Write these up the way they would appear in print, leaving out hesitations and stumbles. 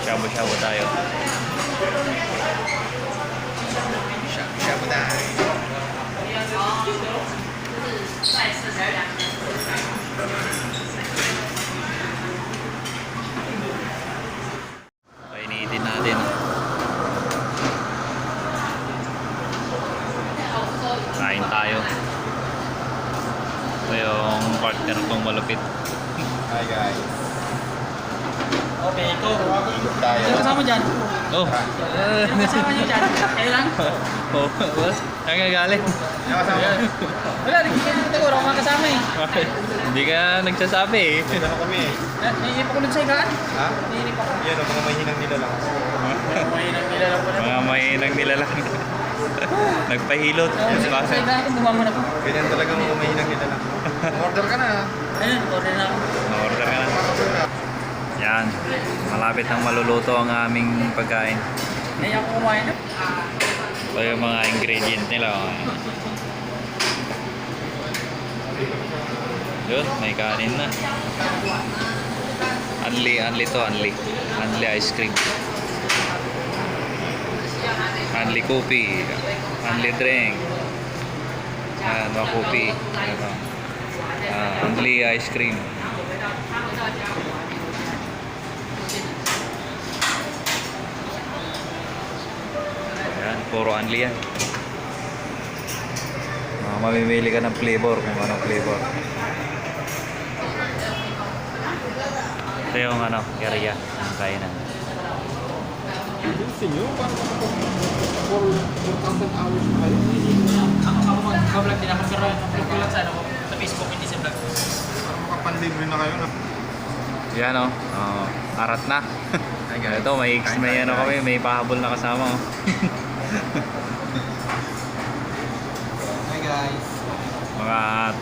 Shabu-shabu tayo. Shabu-shabu tayo. Painitin natin. Kain tayo. Ito yung partner kong malupit. Hi guys. Okay, ito. Ikot tayo. Sino kasama dyan? Oh! Sino kasama nyo dyan? Kayo lang? Oh, what? Saan ka galing? Ano kasama? Wala, siguro ako mga kasama eh. Bakit? Hindi ka nagsasabi eh. Dito na kami eh. Naiinip ako dun sa higaan. Ha? Naiinip ako. Yan o, mga mahinang nila lang. Mahinang nila lang pala. Mga mainang nila lang. Nagpahilot. Sa Bakit? higaan ko, bumangon ako. Ganyan talaga mga mahinang nila lang. Order ka na. Ayun, order na ako. Na-order ka na. Yan. Malapit nang maluluto ang aming pagkain. Ngayon ako kumain na. Ito yung mga ingredient nila. Yun, may kanin na. Unli to, unli. Unli ice cream. Unli coffee. Unli drink. Ayan, mga coffee. Ito. Unli ice cream. Ayan, puro unli yan. Mamimili ka ng flavor kung anong flavor. Ito yung ano, area ng kainan. Sa inyo, parang 4,000 hours na kayo. Ako mag-vlog din ako, pero upload ko lang sa ano, sa Facebook, hindi sa vlog. Parang makapandibri na kayo na. Yan o, arat na. Hi guys. Ito, may ano kami, may pahabol na kasama. Oh. Hi guys. Mga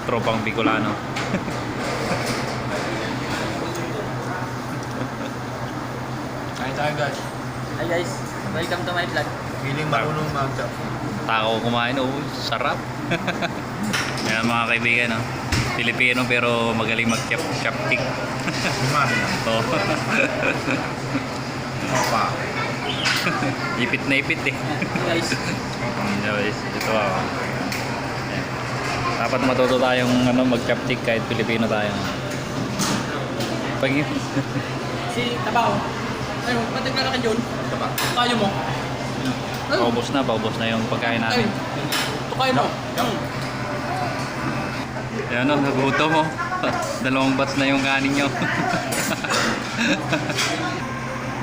tropang Bicolano. Kain tayo guys. Hi guys, welcome to my vlog. Feeling marunong mag-chop. Tao kumain, oh, sarap. Yan mga kaibigan, oh. Pilipino pero magaling mag-chopstick. Kumari lang. Oh. Opa. Ipit na ipit eh. Guys, Guys, ito ako. Yan. Dapat matuto tayong ano, mag-chopstick kahit Pilipino tayo. Pag si Tabaho. Ayun, ba't nagkala ka dyan? Tukayo mo. paubos na yung pagkain Ay, natin. tukayo mo. Yan o, nagutom mo. 2 bats na yung kanin nyo.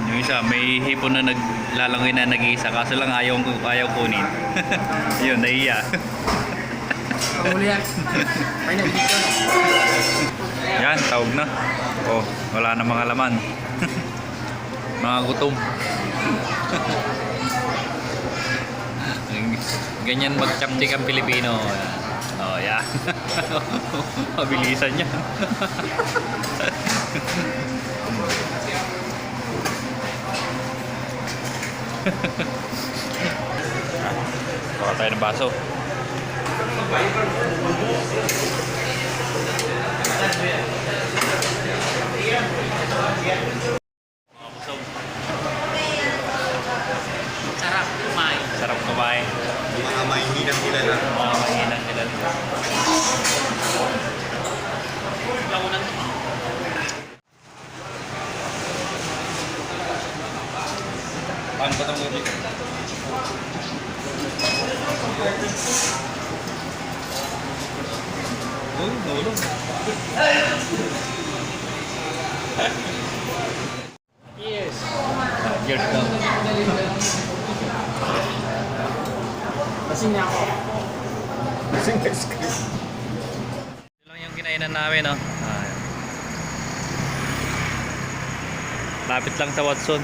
Yung isa, may hipon na naglalangoy na nag-iisa, kaso lang ayaw kunin. Yun, nahiya. Ang huli yan. Ay, nag-dito. Yan, tawag na. Oh, wala na mga laman. Mga gutom. Ganyan mag-chopstick ang Pilipino. Oh, yeah. Mabilisan niya. Baka tayo ng baso. Sarap kumain. Sarap kumain. Mga mahinang nila lang. Mga mahinang nila. Launan to. Paano ba itong movie? Uy, nulog. Yes. Geared na. Lasing niya ako. Kasing ice cream. Ito lang yung kinainan namin, no? Lapit lang sa Watson.